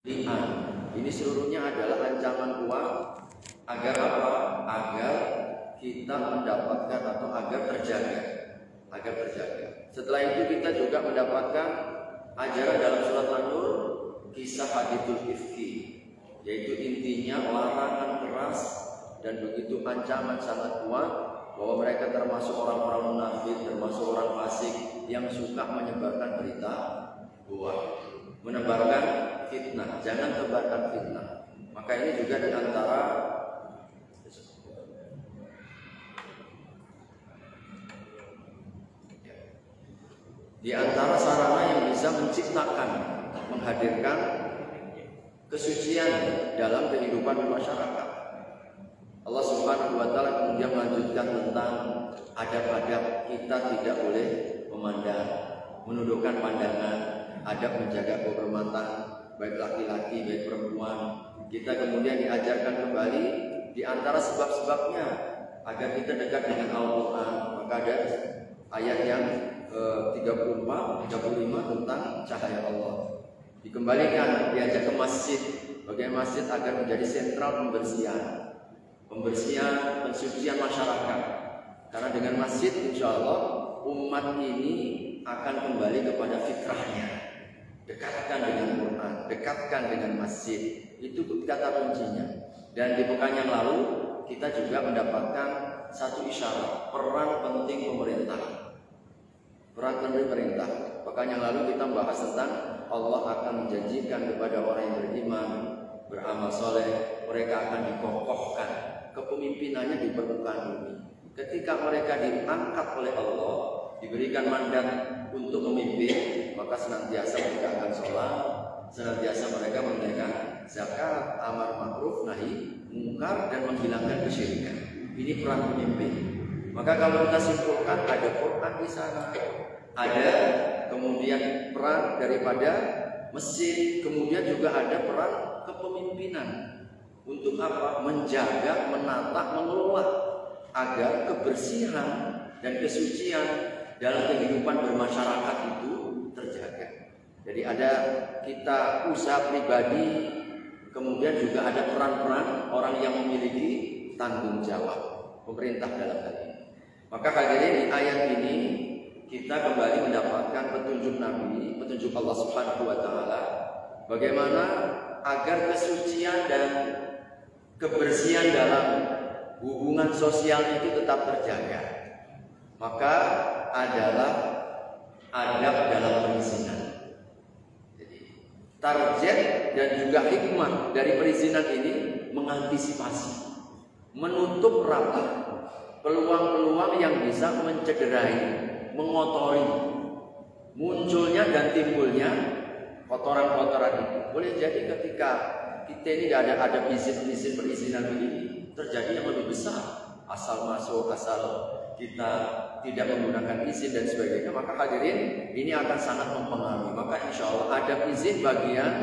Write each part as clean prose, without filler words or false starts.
Ini seluruhnya adalah ancaman uang agar apa? Agar kita mendapatkan atau agar terjaga. Setelah itu kita juga mendapatkan ajaran dalam surat An-Nur, kisah hadithul ifki, yaitu intinya larangan keras dan begitu ancaman sangat kuat bahwa mereka termasuk orang-orang munafik, termasuk orang fasik yang suka menyebarkan berita bohong, menebarkan fitnah. Jangan tebarkan fitnah. Maka ini juga di antara sarana yang bisa menciptakan, menghadirkan kesucian dalam kehidupan masyarakat. Allah Subhanahu wa taala kemudian melanjutkan tentang adab-adab kita tidak boleh memandang, menundukkan pandangan, adab menjaga kehormatan baik laki-laki baik perempuan. Kita kemudian diajarkan kembali di antara sebab-sebabnya agar kita dekat dengan Al-Qur'an. Maka ada ayat yang 34, 35 tentang cahaya Allah. Dikembalikan, diajak ke masjid. Bagaimana masjid agar menjadi sentral pembersihan, pensucian masyarakat. Karena dengan masjid insya Allah umat ini akan kembali kepada fitrahnya. Dekatkan dengan Quran, dekatkan dengan masjid. Itu kata kuncinya. Dan di pekan yang lalu kita juga mendapatkan satu isyarat peran penting pemerintah. Pekan yang lalu kita membahas tentang Allah akan menjanjikan kepada orang yang beriman, beramal soleh, mereka akan dikokohkan, kepemimpinannya di permukaan bumi. Ketika mereka diangkat oleh Allah, diberikan mandat untuk memimpin, maka senantiasa mereka akan sholat, senantiasa mereka menunaikan zakat, amar ma'ruf nahi mungkar, dan menghilangkan kesyirikan. Ini peran pemimpin. Maka kalau kita simpulkan, ada Quran di sana, ada kemudian peran daripada masjid, kemudian juga ada peran kepemimpinan. Untuk apa? Menjaga, menata, mengelola agar kebersihan dan kesucian dalam kehidupan bermasyarakat itu terjaga. Jadi ada kita usaha pribadi, kemudian juga ada peran-peran orang yang memiliki tanggung jawab, pemerintah dalam hal ini. Maka hadirin, di ayat ini kita kembali mendapatkan petunjuk Nabi, petunjuk Allah Subhanahu wa taala bagaimana agar kesucian dan kebersihan dalam hubungan sosial itu tetap terjaga. Maka adalah adab dalam perizinan. Jadi target dan juga hikmah dari perizinan ini mengantisipasi, menutup rapat peluang-peluang yang bisa mencederai, mengotori munculnya dan timbulnya kotoran-kotoran itu. Boleh jadi ketika kita ini tidak ada izin perizinan begini, terjadi yang lebih besar, asal masuk, asal kita tidak menggunakan izin dan sebagainya. Maka hadirin, ini akan sangat mempengaruhi. Maka insya Allah ada izin bagian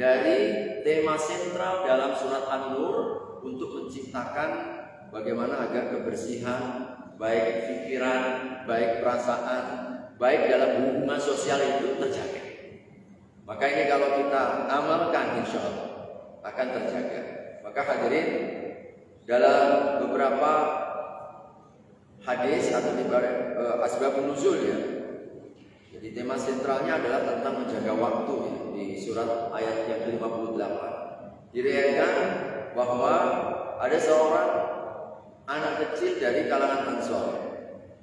dari tema sentral dalam surat An-Nur untuk menciptakan bagaimana agar kebersihan baik pikiran, baik perasaan, baik dalam hubungan sosial itu terjaga. Maka ini kalau kita amalkan insya Allah akan terjaga. Maka hadirin, dalam beberapa hadis atau asbabun nuzul ya. Jadi tema sentralnya adalah tentang menjaga waktu ya, di surat ayat yang ke-58. Diriwayatkan bahwa ada seorang anak kecil dari kalangan Ansor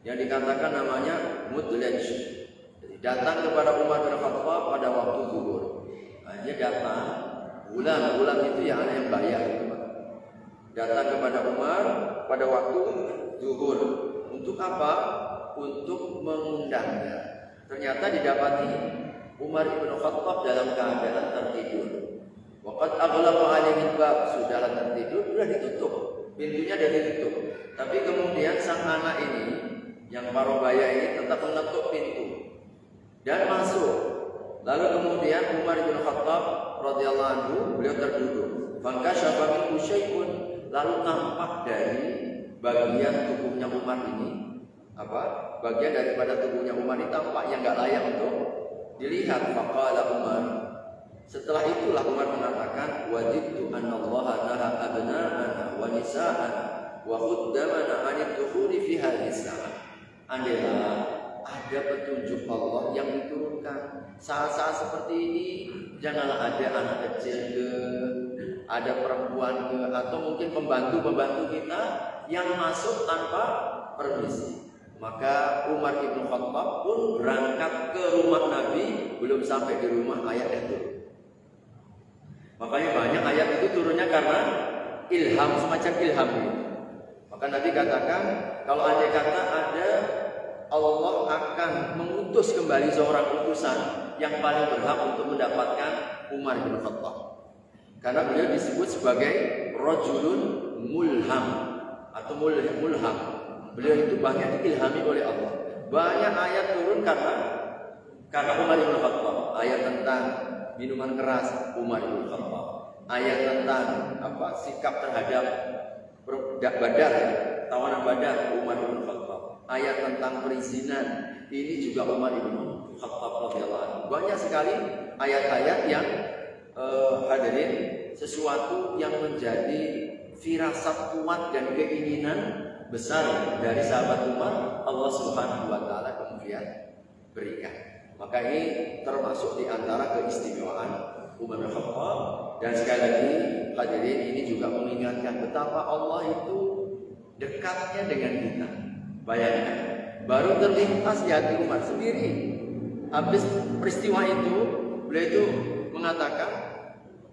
yang dikatakan namanya Mudlaj. Jadi datang kepada Umar bin Khattab pada waktu zuhur. Nah, dia datang, ulang itu ya anak yang bayar itu, Pak. Datang kepada Umar pada waktu zuhur. Untuk apa? Untuk mengundangnya. Ternyata didapati Umar bin Khattab dalam keadaan tertidur. Waqad aghlaqa alaihi bab, sudah tertidur, sudah ditutup. Pintunya dari ditutup. Tapi kemudian sang anak ini yang parobaya ini tetap mengetuk pintu dan masuk. Lalu kemudian Umar bin Khattab radhiyallahu anhu beliau terduduk. Fankashafa minhu syai'un, lalu nampak dari bagian tubuhnya Umar ini bagian daripada tubuhnya Umar ini tampak yang enggak layak untuk dilihat. Faqala Umar, Setelah itulah Umar mengatakan, wajidtu annallaha naha abna'ana wa nisa'ana wa khuddamana 'anil dukhuli fi hadhihi sa'a. Andailah ada petunjuk Allah yang diturunkan saat-saat seperti ini, janganlah ada anak kecil ada perempuan atau mungkin pembantu-pembantu kita yang masuk tanpa permisi. Maka Umar bin Khattab pun berangkat ke rumah Nabi, belum sampai di rumah ayat itu. Makanya banyak ayat itu turunnya karena ilham, semacam ilham itu. Maka Nabi katakan, kalau andai kata ada Allah akan mengutus kembali seorang utusan yang paling berhak untuk mendapatkan Umar bin Khattab. Karena beliau disebut sebagai rajulun mulham atau mulham. Beliau itu banyak diilhami oleh Allah. Banyak ayat turun karena Umar bin Khattab. Ayat tentang minuman keras, Umar bin Khattab. Ayat tentang sikap terhadap Badar, tawanan Badar, Umar bin Khattab. Ayat tentang perizinan, ini juga Umar bin Khattab radhiyallahu anhu. Banyak sekali ayat-ayat yang hadirin sesuatu yang menjadi firasat kuat dan keinginan besar dari sahabat Umar, Allah Subhanahu wa taala kemudian berikan. Maka ini termasuk di antara keistimewaan Umar bin Khattab. Dan sekali lagi hadirin, ini juga mengingatkan betapa Allah itu dekatnya dengan kita. Bayangkan, baru terlintas di hati Umar sendiri. Habis peristiwa itu, beliau itu mengatakan,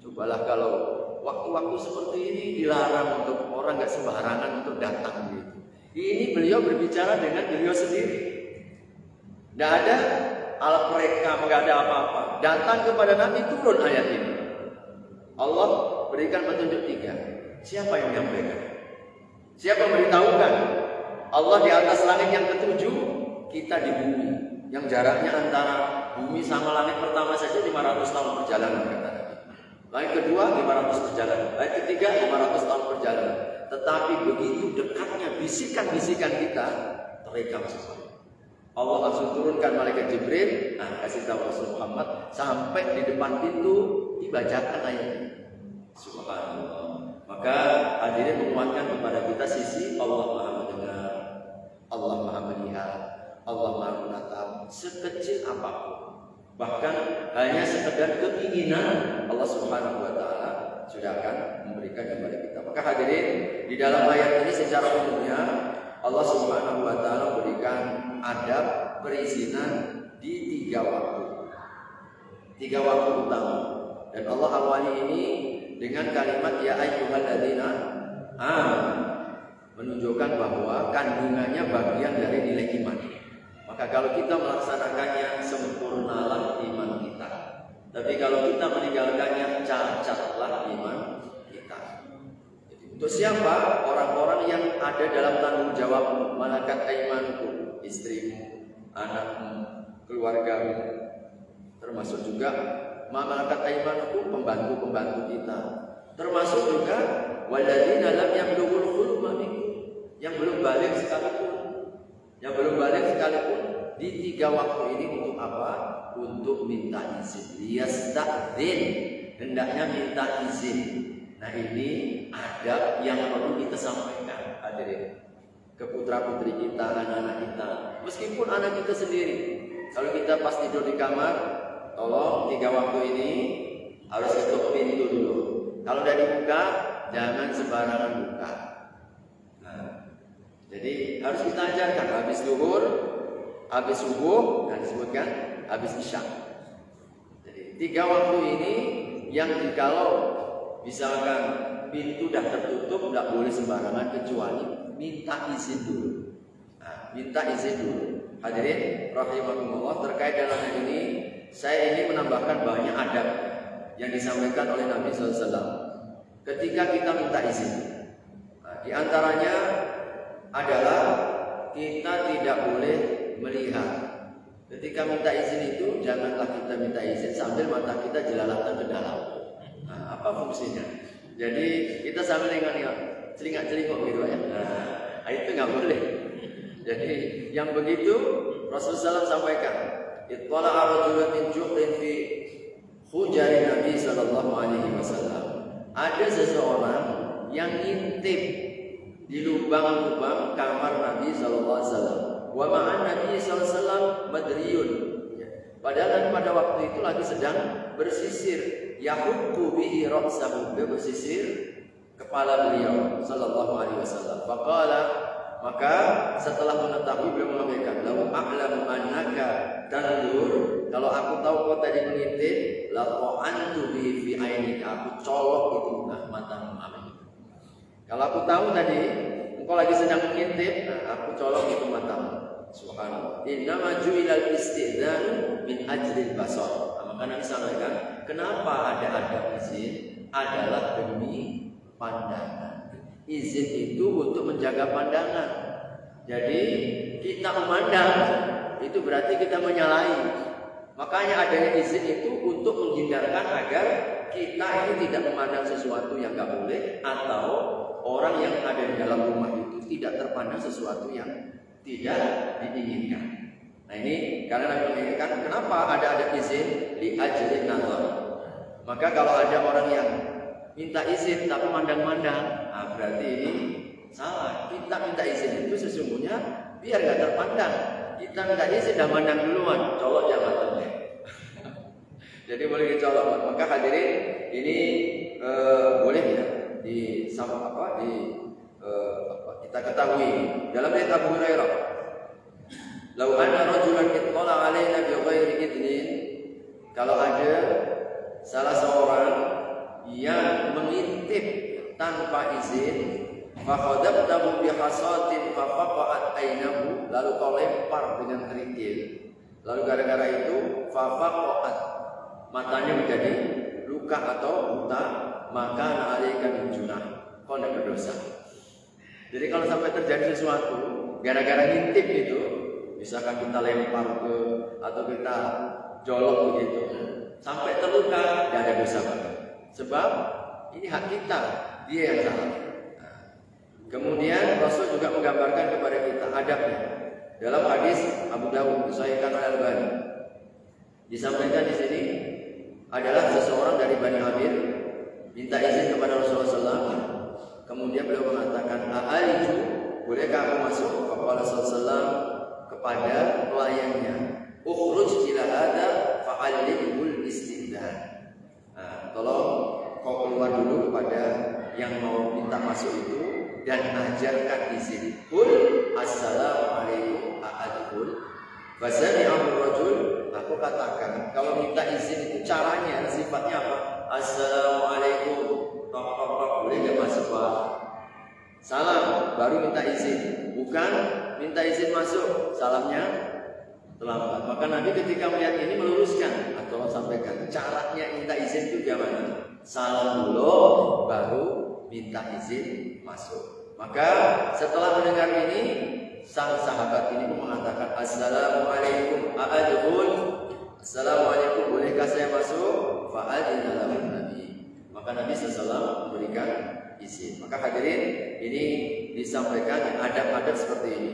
cobalah kalau waktu-waktu seperti ini dilarang untuk orang nggak sembarangan untuk datang gitu. Ini beliau berbicara dengan beliau sendiri. Tidak ada alat mereka, nggak ada apa-apa. Datang kepada Nabi, turun ayat ini. Allah berikan petunjuk 3. Siapa yang menyampaikan? Siapa memberitahukan? Allah di atas langit yang ke-7, kita di bumi. Yang jaraknya antara bumi sama langit pertama saja 500 tahun perjalanan kata Nabi. Langit kedua 500 perjalanan. Langit ketiga 500 tahun perjalanan. Tetapi begitu dekatnya bisikan-bisikan kita terekam semua. Allah langsung turunkan malaikat Jibril, kasih tahu Rasul Muhammad, sampai di depan pintu dibacakan ayat ini. Subhanallah. Maka hadirin menguatkan kepada kita sisi Allah Maha mendengar, Allah Maha melihat, Allah Maha menatap sekecil apapun. Bahkan hanya sekedar keinginan Allah Subhanahu wa taala sudah akan memberikan kepada kita. Maka hadirin, di dalam ayat ini secara umumnya Allah Subhanahu wa taala berikan adab perizinan di 3 waktu. 3 waktu utama. Dan Allah awali ini dengan kalimat ya ayyuhalladzina amanu, menunjukkan bahwa kandungannya bagian dari nilai iman. Maka kalau kita melaksanakannya, sempurnalah iman kita. Tapi kalau kita meninggalkannya, cacatlah iman kita. Untuk siapa? Orang-orang yang ada dalam tanggung jawabmu, malakat aimanku, istrimu, anakmu, keluargamu, termasuk juga malakat aimanku, pembantu-pembantu kita, termasuk juga walladzina lam yablughul hulma minkum, yang belum balik sekalipun. Yang belum balik sekalipun di 3 waktu ini untuk apa? Untuk minta izin. Liyasta'dzin, hendaknya minta izin. Nah ini adab yang perlu kita sampaikan hadirin ke putra-putri kita, anak-anak kita. Meskipun anak kita sendiri, kalau kita pas tidur di kamar, tolong 3 waktu ini harus tutup pintu dulu. Kalau udah dibuka, jangan sembarangan buka. Jadi harus kita ajarkan habis zuhur, habis subuh, dan disebutkan habis isya. Jadi 3 waktu ini yang jikalau misalkan pintu dah tertutup, tidak boleh sembarangan kecuali minta izin dulu. Minta izin dulu. Hadirin rahimakumullah, terkait dengan hal ini, saya ingin menambahkan banyak adab yang disampaikan oleh Nabi SAW ketika kita minta izin. Di antaranya adalah kita tidak boleh melihat. Ketika minta izin itu, janganlah kita minta izin sambil mata kita jelalatan ke dalam. Apa fungsinya? Jadi kita sambil celingak-celinguk gitu ya. Itu nggak boleh. Jadi yang begitu Rasulullah SAW sampaikan, ittala'a rajulun min juhrin fi hujari Nabi ada seseorang yang ngintip di lubang-lubang kamar Nabi sallallahu alaihi wasallam. Wa ma'an Nabi sallallahu alaihi wasallam madriyun. Padahal pada waktu itu lagi sedang bersisir, yahukku bihi ra'sahu, dia bersisir kepala beliau sallallahu alaihi wasallam. Faqala, maka setelah mengetahui beliau menyampaikan, "Lau a'lamu annaka tandur," kalau aku tahu kau tadi mengintip, la qa'antu bihi fi ainika, aku colok itu matamu. Amin. Kalau aku tahu tadi engkau lagi sedang mengintip, aku colok itu matamu. Subhanallah. Innama ju'ilal istidhan min ajlil basar. Maka Nabi sampaikan, kenapa ada adab izin? Adalah demi pandangan. Izin itu untuk menjaga pandangan. Jadi kita memandang itu berarti kita menyalahi. Makanya adanya izin itu untuk menghindarkan agar kita ini tidak memandang sesuatu yang gak boleh, atau orang yang ada di dalam rumah itu tidak terpandang sesuatu yang tidak diinginkan. Nah ini karena Nabi menginginkan, kenapa ada izin? Li ajlin nazar. Maka kalau ada orang yang minta izin tapi mandang-mandang, berarti ini salah. Kita minta izin itu sesungguhnya biar gak terpandang. Kita minta izin dan mandang duluan, colok jangan tanya. Jadi boleh dicolok. Maka hadirin ini boleh ya di sama kita ketahui dalam riwayat Abu Hurairah, "Lau anna rajulan ittala alaina bi ghairi idnin," kalau ada salah seorang yang mengintip tanpa izin, fa khadabtahu bi hasatin fa faqa'at ainahu, lalu kau lempar dengan kerikil, lalu gara-gara itu fa faqa'at, matanya menjadi luka atau buta, maka alaika min junah, kau tidak berdosa. Jadi kalau sampai terjadi sesuatu gara-gara ngintip itu, misalkan kita lempar ke atau kita jolok begitu, sampai terluka, tidak ada dosa banget. Sebab ini hak kita, dia yang salah. Kemudian Rasul juga menggambarkan kepada kita adabnya. Dalam hadis Abu Dawud disahihkan oleh Al-Albani, disampaikan di sini adalah seseorang dari Bani Amir minta izin kepada Rasulullah SAW. Kemudian beliau mengatakan, "A'aliju, bolehkah aku masuk?" Kepada Rasulullah kepada pelayannya, "Ukhruj ila hada fa'allimul istidhan." Tolong kau keluar dulu kepada yang mau minta masuk itu dan ajarkan izin. Qul assalamualaikum a'adkhul. Fasami'ahu rajul, aku katakan kalau minta izin itu caranya, sifatnya apa? Assalamualaikum. Boleh dia masuk, Pak? Salam, baru minta izin. Bukan minta izin masuk, salamnya terlambat. Maka Nabi ketika melihat ini meluruskan atau sampaikan caranya minta izin itu gimana? Salam dulu, baru minta izin masuk. Maka setelah mendengar ini, sang sahabat ini mengatakan, "Assalamualaikum a'adkhul." Assalamualaikum, bolehkah saya masuk? Fa'adzina lahu Nabi. Maka Nabi SAW memberikan izin. Maka hadirin, ini disampaikan adab-adab seperti ini.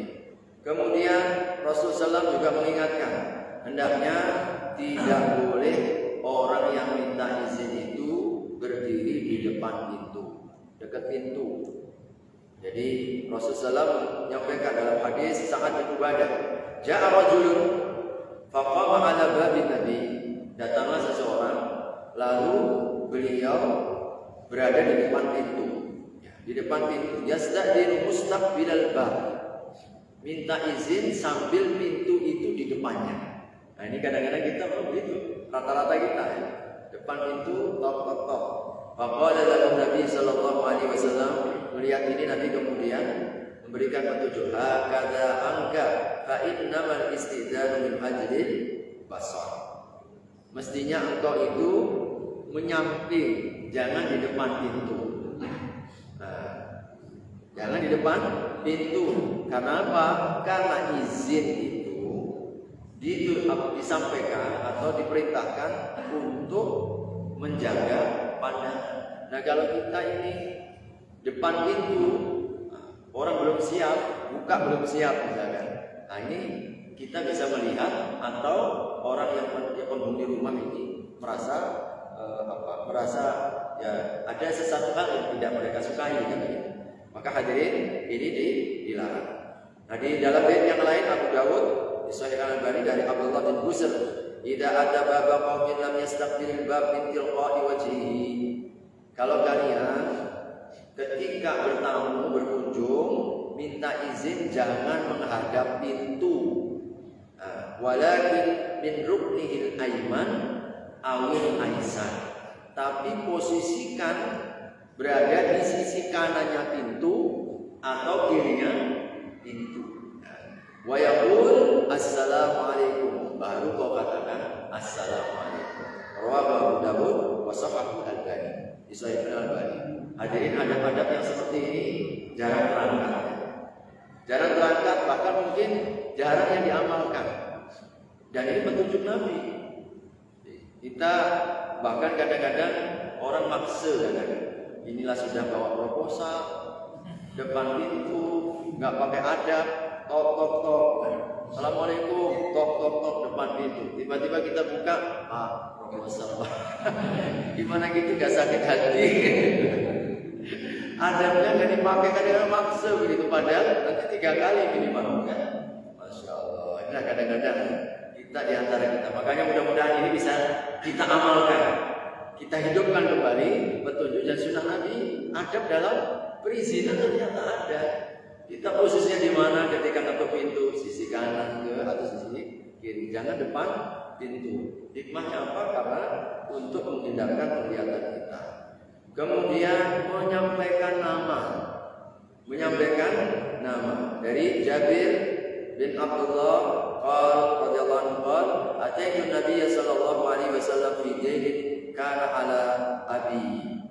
Kemudian Rasulullah SAW juga mengingatkan, hendaknya tidak boleh orang yang minta izin itu berdiri di depan pintu, dekat pintu. Jadi Rasulullah SAW menyampaikan dalam hadis Sa'ad bin Ubadah, "Ja'a rajulun faqama 'ala babi Nabi." Datanglah seseorang, lalu beliau berada di depan pintu. Di depan pintu, yasta'dinu mustaqbilal bab. Minta izin sambil pintu itu di depannya. Nah ini kadang-kadang kita begitu, rata-rata kita ya. Depan pintu, tok tok tok. Faqala lahu Nabi sallallahu alaihi wasallam, melihat ini Nabi kemudian memberikan petunjuk, "Hakadha angka fa innamal istidanu min ajlil basar." Mestinya engkau itu menyamping, jangan di depan pintu. Jangan di depan pintu. Karena apa? Karena izin itu disampaikan atau diperintahkan untuk menjaga pandangan. Nah kalau kita ini depan pintu, orang belum siap, buka belum siap misalkan. Nah ini kita bisa melihat, atau orang yang penghuni rumah ini merasa merasa ya ada sesuatu hal yang tidak mereka sukai kan gitu. Maka hadirin ini dilarang. Nah di dalam bait yang lain Abu Dawud di Sahih Al-Albani dari Abdullah bin Busr, "Idza ataba qaumin lam yastaqbilil bab min tilqa'i wajhihi." Kalau kalian ketika bertamu berkunjung minta izin jangan menghadap pintu. Walakin min ruknihil aiman awil aisan. Tapi posisikan berada di sisi kanannya pintu atau kirinya pintu. Wa yaqul assalamualaikum, baru kau katakan assalamualaikum. Rawahu Abu Dawud wa sahahahu Al-Albani. Di Sahih Al-Albani. Hadirin, adab-adab yang seperti ini jarang terangkat. Jarang terangkat, bahkan mungkin jarang yang diamalkan. Dan ini petunjuk Nabi. Kita bahkan kadang-kadang orang maksa kadang-kadang. Inilah sudah bawa proposal depan pintu, nggak pakai adab, tok tok tok, assalamualaikum, tok tok tok depan pintu. Tiba-tiba kita buka, proposal. Gimana gitu, nggak sakit hati. Adabnya nggak dipakai, kadang-kadang maksa begitu. Padahal nanti 3 kali minimal kan. Masya Allah. Inilah kadang-kadang kita diantara kita. Makanya mudah-mudahan ini bisa kita amalkan. Kita hidupkan kembali petunjuk dan sunnah Nabi. Adab dalam perizinan ternyata ada. Kita posisinya di mana ketika ketuk pintu, sisi kanan ke atau sisi kiri, jangan depan pintu. Hikmahnya apa? Karena untuk menghindarkan penglihatan kita. Kemudian menyampaikan nama. Dari Jabir bin Abdullah radhiyallahu anhu, "Ataitu Nabiy sallallahu alaihi wasallam fi dainin kana ala abi."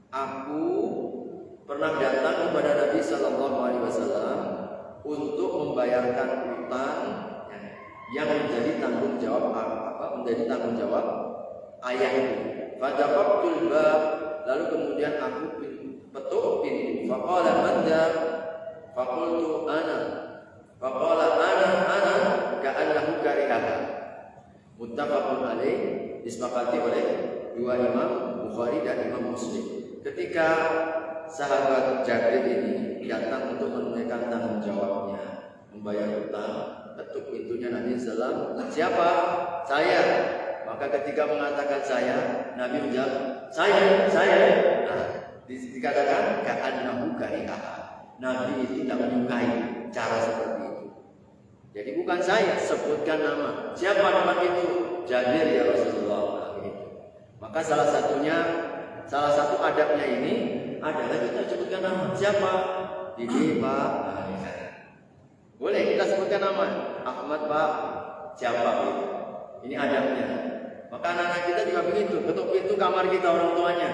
Aku pernah datang kepada Nabi sallallahu alaihi wasallam untuk membayarkan utang yang menjadi tanggung jawab ayahku. Fadaqtul bab, lalu kemudian aku petuk pintu. Faqala madza? Faqultu ana. Faqala ana ka'annahu karihaha. Muttafaqun alaih, disepakati oleh dua imam, Bukhari dan Imam Muslim. Ketika sahabat Jabir ini datang untuk menunaikan tanggung jawabnya, membayar utang, ketuk pintunya Nabi sallallahu alaihi wasallam. Siapa? Saya. Maka ketika mengatakan saya, Nabi menjawab, saya. Nah, dikatakan ka'annahu karihaha. Nabi itu tidak menyukai cara seperti itu. Jadi bukan saya, sebutkan nama. Siapa nama itu? Jabir ya Rasulullah. Maka salah satu adabnya ini adalah kita sebutkan nama. Siapa? Didi Pak. Boleh kita sebutkan nama. Ahmad Pak. Siapa? Ini adabnya. Maka anak-anak kita juga begitu. Ketuk pintu kamar kita orang tuanya.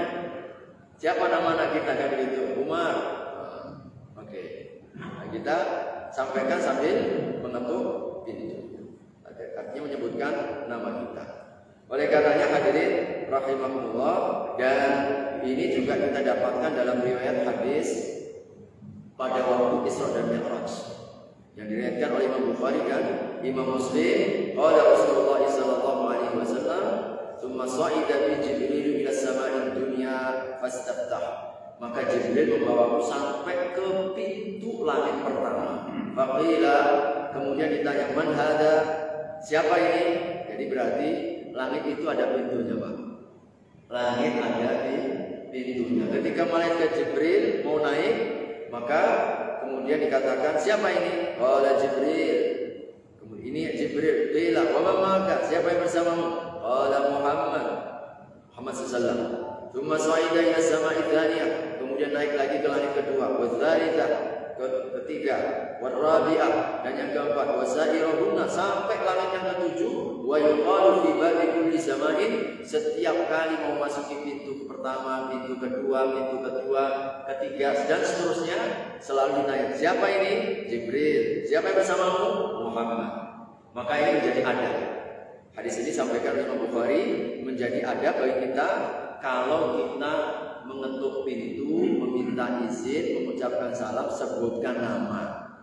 Siapa nama anak kita kan begitu? Umar. Oke. Nah, kita sampaikan sambil mengetuk pintu. Artinya menyebutkan nama kita. Oleh karenanya hadirin rahimahullah, dan ini juga kita dapatkan dalam riwayat hadis pada waktu Isra dan Mi'raj yang diriwayatkan oleh Imam Bukhari dan Imam Muslim. Qala Rasulullah sallallahu alaihi wasallam, "Tsumma sha'ida bi Jibril ila sama'id dunya fastaftah." Maka Jibril membawaku sampai ke pintu langit pertama. Faqila, kemudian ditanya, "Man hada?" Siapa ini? Jadi berarti langit itu ada pintunya, Pak. Langit ada di pintunya. Ketika malaikat Jibril mau naik, maka kemudian dikatakan, siapa ini? Qala Jibril. Kemudian ini Jibril. Qila wa man ma'aka? Siapa yang bersamamu? Qala Muhammad sallallahu. Tsumma sa'ida ila sama'i tsaniyah. Kemudian naik lagi ke langit kedua. Wa tsalitsah, ketiga. Wa rabi'ah, dan yang keempat. Wa sa'iruhunna, sampai langit yang ketujuh. Wa yuqalu fi babi kulli sama'in, setiap kali mau masuki pintu pertama, pintu kedua, ketiga, dan seterusnya selalu naik. Siapa ini? Jibril. Siapa yang bersamamu? Muhammad. Maka ini menjadi adab. Hadis ini sampaikan oleh Imam Bukhari, menjadi adab bagi kita kalau kita mengetuk pintu, meminta izin, mengucapkan salam, sebutkan nama.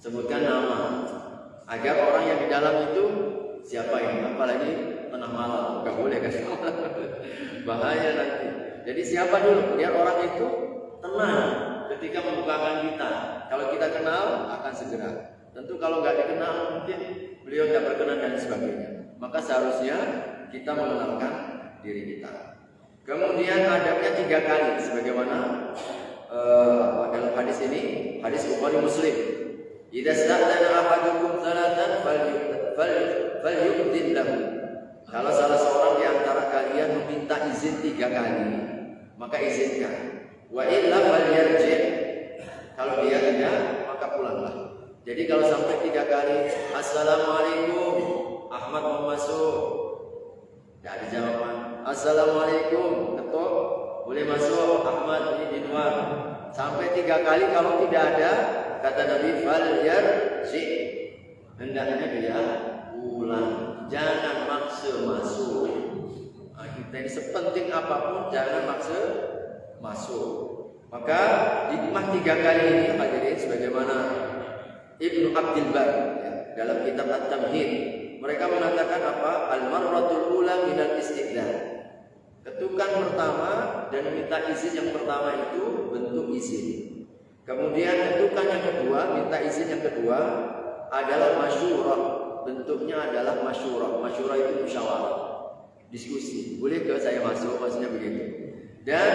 Sebutkan nama agar orang yang di dalam itu siapa ini, apalagi tengah malam, nggak boleh kan? Bahaya nanti. Jadi siapa dulu? Biar orang itu tenang ketika membukakan kita. Kalau kita kenal akan segera. Tentu kalau nggak dikenal mungkin beliau tidak berkenan dan sebagainya. Maka seharusnya kita mengenalkan diri kita. Kemudian adabnya 3 kali, sebagaimana dalam hadis ini, hadis Bukhari Muslim. Idza sta'dana ahadukum thalathan falyu'dhin lahu. Kalau salah seorang di antara kalian meminta izin 3 kali, maka izinkan. Wa illa falyarji'. Kalau dia tidak, maka pulanglah. Jadi kalau sampai 3 kali, assalamualaikum, Ahmad mau masuk, tidak ada jawaban. Assalamualaikum, ketuk, boleh masuk, Ahmad ini di luar. Sampai 3 kali kalau tidak ada, kata Nabi, falyarji'. Hendaknya dia pulang, jangan maksa masuk. Nah, kita ini sepenting apapun jangan maksa masuk. Maka hikmah 3 kali ini hadirin sebagaimana Ibnu Abdul Bar dalam kitab At-Tamhid, mereka mengatakan apa? Al-marratul ula minal istiqlal. Ketukan pertama dan minta izin yang pertama itu bentuk izin. Kemudian ketukan yang kedua, minta izin yang kedua adalah masyurah. Bentuknya adalah masyurah. Masyurah itu musyawarah, diskusi. Boleh ke saya masuk? Maksudnya begitu. Dan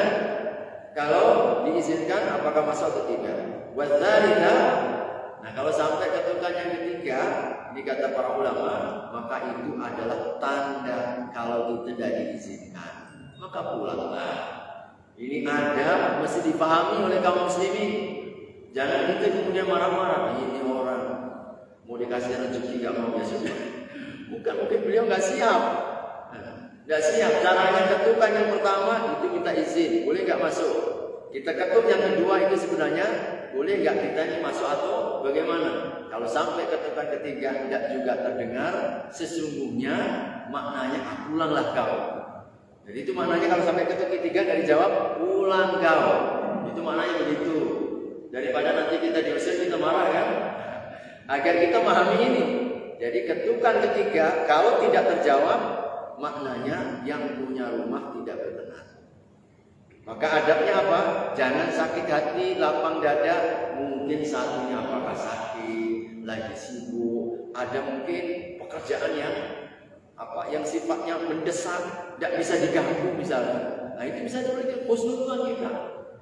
kalau diizinkan apakah masuk atau tidak? Wadzalika. Nah, kalau sampai ketukan yang ketiga, ini kata para ulama, maka itu adalah tanda kalau itu tidak diizinkan, maka pulanglah. Ini adab mesti dipahami oleh kaum muslimin. Jangan kita kemudian marah-marah. Ini orang mau dikasih rezeki gak mau, ya sudah. Mungkin beliau nggak siap. Nggak siap. Caranya ketukan yang pertama itu minta izin, boleh nggak masuk. Kita ketuk yang kedua itu sebenarnya boleh nggak kita ini masuk atau bagaimana? Kalau sampai ketukan ketiga tidak juga terdengar, sesungguhnya maknanya pulanglah kau. Jadi itu maknanya kalau sampai ketuk ketiga nggak dijawab, pulang kau. Itu maknanya begitu. Daripada nanti kita diusir kita marah kan? Agar kita memahami ini. Jadi ketukan ketiga kalau tidak terjawab, maknanya yang punya rumah tidak berkenan. Maka adabnya apa? Jangan sakit hati, lapang dada. Mungkin satunya apakah sakit, lagi sibuk, ada mungkin pekerjaan yang sifatnya mendesak, tidak bisa diganggu misalnya. Nah itu bisa diberikan husnudzon kita.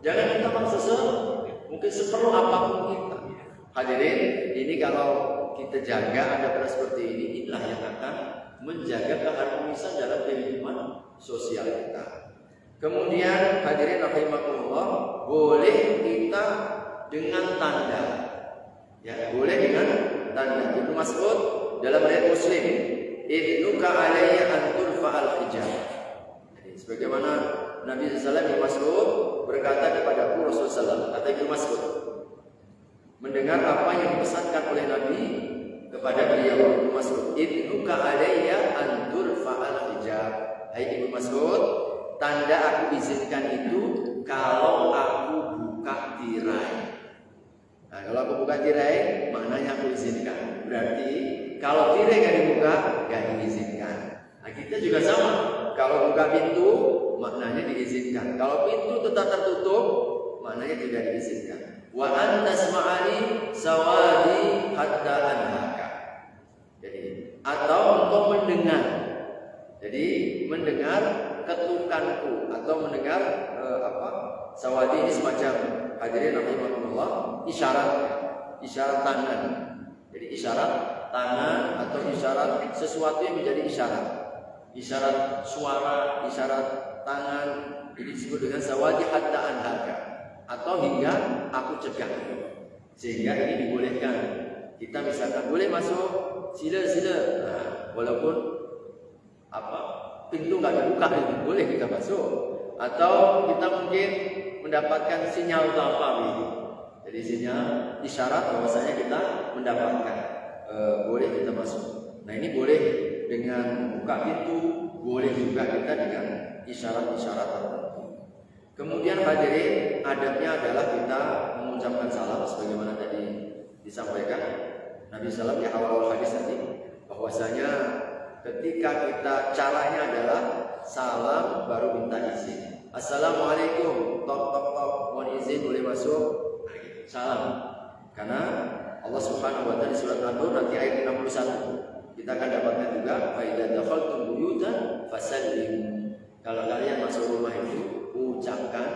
Jangan kita maksa mungkin seperlu apapun kita. Hadirin, ini kalau kita jaga adab seperti ini, inilah yang akan menjaga keharmonisan dalam kehidupan sosial kita. Kemudian hadirin rahimakumullah, boleh kita dengan tanda, ya boleh dengan tanda. Ibnu Mas'ud dalam riwayat Muslim, idnuka alayya an turfa al-hijab. Jadi sebagaimana Nabi sallallahu alaihi wasallam berkata kepada Rasulullah, kata Ibnu Mas'ud, mendengar apa yang dipesankan oleh Nabi kepada beliau, Ibnu Mas'ud, idnuka alayya an turfa al-hijab. Hai Ibnu Mas'ud, tanda aku izinkan itu kalau aku buka tirai. Nah, kalau aku buka tirai, maknanya aku izinkan. Berarti kalau tirai gak dibuka, gak diizinkan. Nah, kita juga sama. Kalau buka pintu, maknanya diizinkan. Kalau pintu tetap tertutup, maknanya tidak diizinkan. Wa antas ma'ani sawadi hatta anhaka. Jadi, atau engkau mendengar. Jadi mendengar ketukanku atau mendengar sawadi ini semacam hadirin rahimahullah isyarat tangan. Jadi isyarat tangan atau isyarat sesuatu yang menjadi isyarat suara, isyarat tangan, ini disebut dengan sawadi hatta anhaka, atau hingga aku cegah. Sehingga ini dibolehkan. Kita misalkan boleh masuk, sila. Nah, walaupun pintu nggak dibuka, itu boleh kita masuk. Atau kita mungkin mendapatkan sinyal apa gitu. Jadi sinyal isyarat bahwasanya kita mendapatkan boleh kita masuk. Nah ini boleh dengan buka pintu, boleh juga kita dengan isyarat-isyarat tertentu. Kemudian hadirin, adabnya adalah kita mengucapkan salam sebagaimana tadi disampaikan Nabi SAW di awal hadis tadi, bahwasanya ketika kita caranya adalah salam baru minta izin. Assalamualaikum, tok tok tok, mohon izin boleh masuk. Salam. Karena Allah Subhanahu wa taala di surat An-Nur nanti ayat 61 kita akan dapatkan juga fa idza dakhaltum buyutan fasallimu. Kalau kalian masuk rumah itu ucapkan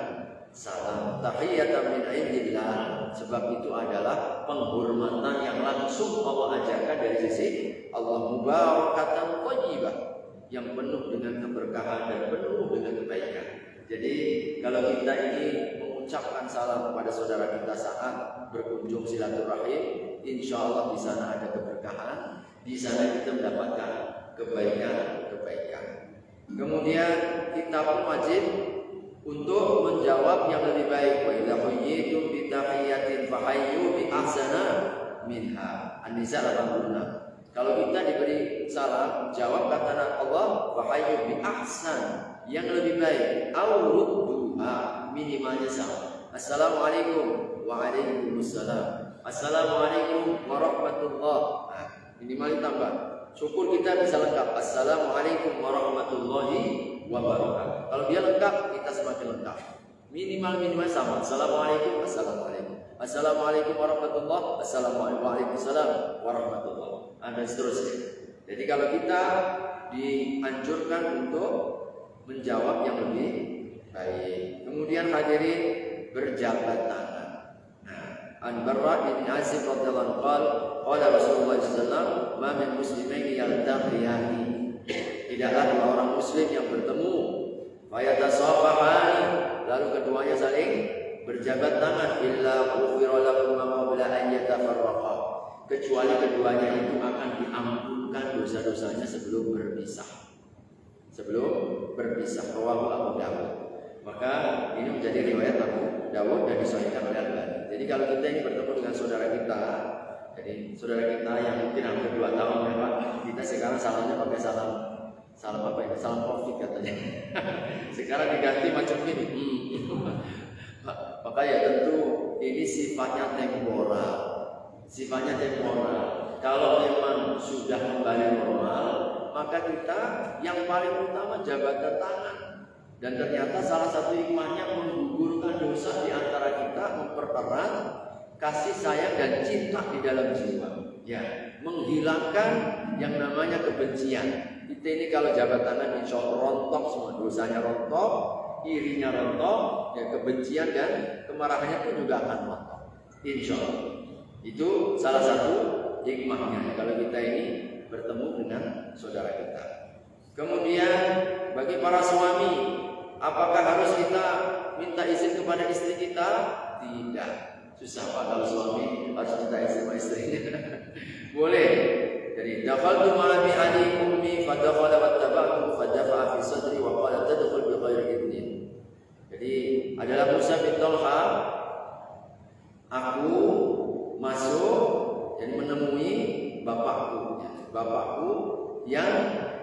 salam. Tahiyatan min indillah, sebab itu adalah penghormatan yang langsung Allah ajarkan dari sisi Allah, mubarakatan thayyibah, yang penuh dengan keberkahan dan penuh dengan kebaikan. Jadi kalau kita ini mengucapkan salam kepada saudara kita saat berkunjung silaturahim, insya Allah di sana ada keberkahan, di sana kita mendapatkan kebaikan. Kemudian kita pun wajib untuk menjawab yang lebih baik. Wa idza huyyitum bi tahiyyatin fahayyu bi ahsana minha. An-Nisa 86. Kalau kita diberi salam, jawab kata Allah fahayyu bi ahsan, yang lebih baik, au rudduha, minimalnya sama. Assalamualaikum, waalaikumsalam. Assalamualaikum warahmatullah. Minimal ditambah. Syukur kita bisa lengkap. Assalamualaikum warahmatullahi wabarakatuh. Kalau dia lengkap, kita semakin lengkap. Minimal sama. Assalamualaikum, assalamualaikum. Assalamualaikum warahmatullah, assalamualaikum, waalaikumsalam warahmatullah. Dan seterusnya. Jadi kalau kita dianjurkan untuk menjawab yang lebih baik. Kemudian hadirin, berjabat tangan. An Barra bin Azib radhiyallahu anhu qala Rasulullah sallallahu alaihi wasallam, "Ma min muslimaini yaltaqiyani." Tidaklah dua orang muslim yang bertemu, fayatasafahani, lalu keduanya saling berjabat tangan, illa ghufira lahum ma qabla an yatafarraqa, kecuali keduanya itu akan diampunkan dosa-dosanya sebelum berpisah. Rawahu Abu Dawud. Maka ini menjadi riwayat Abu Dawud dan disahihkan oleh Al-Albani. Jadi kalau kita ini bertemu dengan saudara kita, jadi saudara kita yang mungkin hampir 2 tahun ya Pak, kita sekarang salamnya pakai salam apa ini? Salam Covid katanya. Sekarang diganti macam ini. Maka ya tentu ini sifatnya temporal. Kalau memang sudah kembali normal, maka kita yang paling utama jabatan tangan. Dan ternyata salah satu hikmahnya menggugurkan dosa di antara kita, mempererat kasih sayang dan cinta di dalam jiwa. Ya, menghilangkan yang namanya kebencian. Kita ini kalau jabat tangan insya Allah rontok semua, dosanya rontok, irinya rontok, ya kebencian dan kemarahannya pun juga akan rontok. Insya Allah. Itu salah satu hikmahnya kalau kita ini bertemu dengan saudara kita. Kemudian bagi para suami, apakah harus kita minta izin kepada istri kita? Tidak. Susah Pak kalau suami harus minta izin sama istrinya. Boleh. Jadi dakhaltu ma'a bi ali ummi fadakhala wattaba'tu fadafa'a fi sadri wa qala tadkhul bi ghairi idnin. Jadi adalah Musa bin Talha, aku masuk dan menemui bapakku yang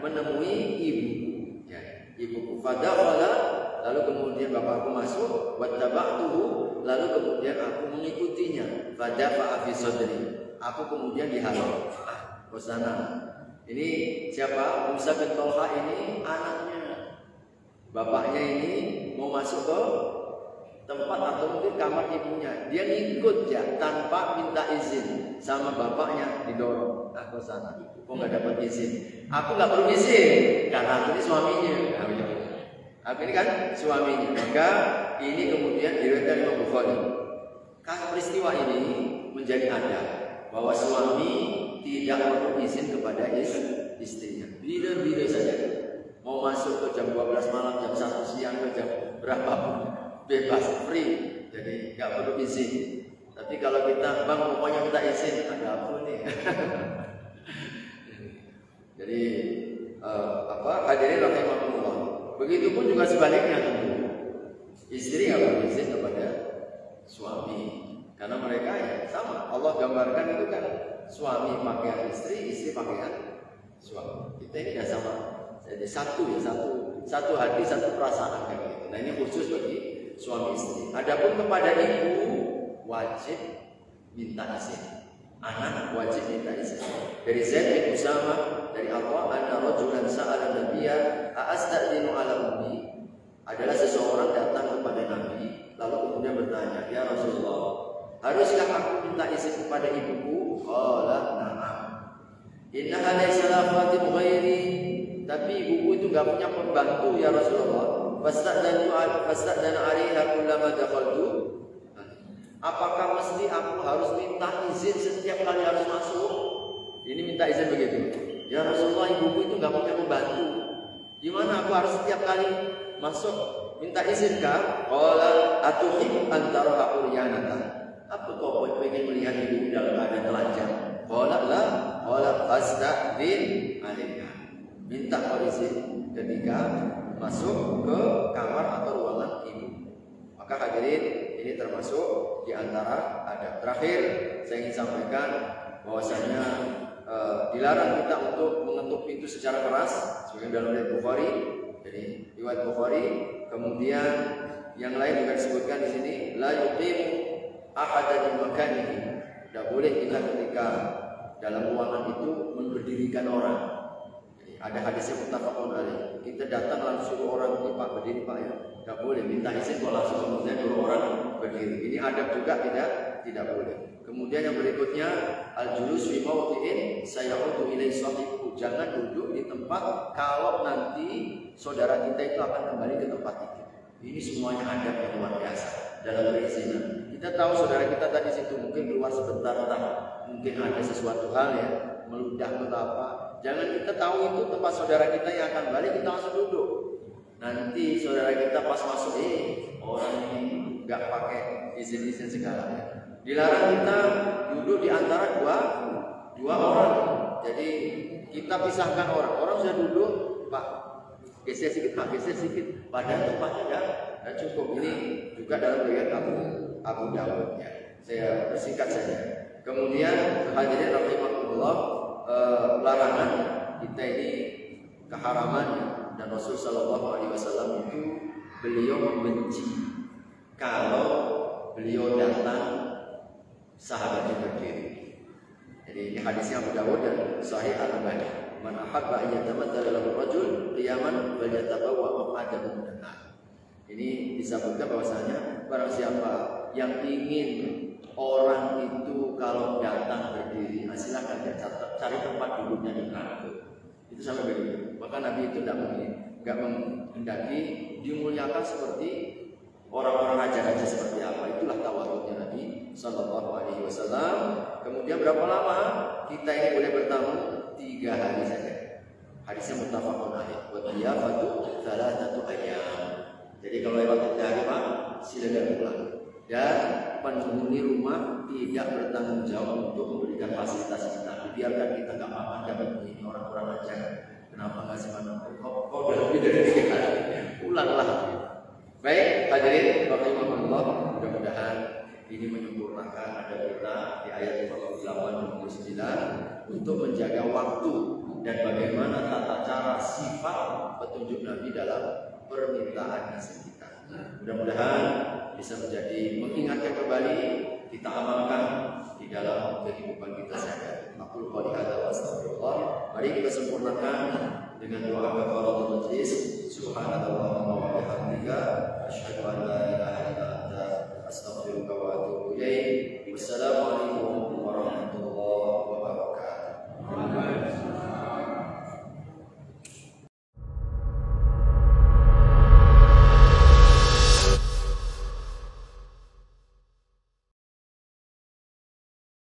menemui ibuku, ya, ibuku. Fadakhala, lalu kemudian bapakku masuk, wattaba'tuhu, lalu kemudian aku mengikutinya. Fadafa'a fi sadri, aku kemudian dihalau. Ke sana. Ini siapa? Musa bin Talha ini anaknya. Bapaknya ini mau masuk ke tempat atau mungkin kamar ibunya. Dia ngikut ya tanpa minta izin sama bapaknya, didorong ke sana. Kok nggak dapat izin? Aku nggak perlu izin karena aku ini suaminya. Aku ini kan suaminya. Maka ini kemudian diriwayatkan Imam Bukhari. Peristiwa ini menjadi adab bahwa suami tidak perlu izin kepada istrinya. Bila-bila saja mau masuk ke jam 12 malam, jam 1 siang, ke jam berapapun, bebas, free. Jadi nggak perlu izin. Tapi kalau kita, bang pokoknya minta izin, ada apa nih? Jadi hadirin rahimahumullah. Begitupun juga sebaliknya, istri nggak perlu izin kepada suami, karena mereka ya sama. Allah gambarkan itu kan suami pakaian istri, istri pakaian suami. Kita ini ya sama. Jadi satu hati, satu perasaan kayak gitu. Nah ini khusus bagi suami istri. Adapun kepada ibu wajib minta izin. Anak wajib minta izin. Dari Zaid bin Usamah, dari Atha, anna rajulan sa'ala nabiyya a'astadinu ala ummi. Adalah seseorang datang kepada Nabi, lalu kemudian bertanya, ya Rasulullah, haruskah aku minta izin kepada ibuku? Qala na'am. Innaha laysa laha khatim ghairi. Tapi ibuku itu enggak punya pembantu ya Rasulullah. Fasta'dana 'alaiha kullama dakhaltu. Apakah mesti aku harus minta izin setiap kali harus masuk? Ini minta izin begitu. Ya Rasulullah, ibuku itu enggak punya pembantu. Gimana aku harus setiap kali masuk minta izin kah? Qala atuhib antara uryanatan. Apa kau pengen melihat ibu dalam keadaan telanjang? Qala la. Qala fasta'din 'alaiha. Minta kau izin ketika masuk ke kamar atau ruangan ibu. Maka hadirin, ini termasuk di antara adab. Terakhir saya ingin sampaikan bahwasanya dilarang kita untuk mengetuk pintu secara keras, sebagai dalam riwayat Bukhari. Jadi riwayat Bukhari. Kemudian yang lain juga disebutkan di sini, la yuqimu ahadan di makanihi. Tidak boleh kita ketika dalam ruangan itu berdirikan orang. Ada hadisnya muttafaqun alaih. Kita datang langsung orang ini, Pak berdiri Pak ya. Tidak boleh, minta izin kok langsung kemudian dulu orang berdiri. Ini adab juga tidak boleh. Kemudian yang berikutnya, al-julus fi mawdi'in sayaudu ilai sahibu. Jangan duduk di tempat kalau nanti saudara kita itu akan kembali ke tempat itu. Ini semuanya adab yang luar biasa dalam perizinan. Kita tahu saudara kita tadi situ mungkin keluar sebentar, mungkin ada sesuatu hal ya, meludah atau apa. Jangan kita tahu itu tempat saudara kita yang akan balik, kita langsung duduk. Nanti saudara kita pas masuk, orang ini nggak pakai izin-izin segala ya. Dilarang kita duduk di antara dua orang. Jadi kita pisahkan orang. Orang sudah duduk, Pak geser sedikit, Pak geser sedikit. Padahal tempatnya nggak cukup. Ini juga dalam riwayat Abu Dawud ya. Saya persingkat saja. Kemudian hadirin rahimakumullah, larangan kita ini keharaman, dan Rasul Shallallahu Alaihi Wasallam itu beliau membenci kalau beliau datang sahabatnya berdiri. Jadi ini hadisnya Abu Dawud dan Sahih Al-Albani. Man ahabba ayyatamathala lahu rajul qiyaman falyatabawwa maq'adahu minan nar. Ini disebutkan bahwasanya barang siapa yang ingin orang itu kalau datang berdiri, silakan dia cari tempat duduknya di neraka. Itu sampai begitu. Maka Nabi itu tidak menghendaki dimuliakan seperti orang-orang raja-raja seperti apa. Itulah tawadhunya Nabi Sallallahu Alaihi Wasallam. Kemudian berapa lama kita ini boleh bertamu? 3 hari saja. Hadisnya muttafaqun alaih. Wa dhiyafatu 3 ayyam. Jadi kalau lewat 3 hari Pak, silakan pulang. Dan penghuni rumah tidak bertanggung jawab untuk memberikan fasilitas kita. Biarkan kita nggak makan dapat begini, orang-orang aja. Kenapa nggak sih mana? Kau udah lebih dari 3 hari, pulanglah. Baik, hadirin rahimahullah, mudah-mudahan ini menyempurnakan adab kita di ayat 58-59 untuk menjaga waktu dan bagaimana tata cara sifat petunjuk Nabi dalam permintaan izin kita. Mudah-mudahan bisa menjadi mengingatkan kembali, kita amalkan di dalam kehidupan kita sehari-hari. Aku qouli hadza wa astagfirullah. Mari kita sempurnakan dengan doa kafaratul majlis. Subhanallah.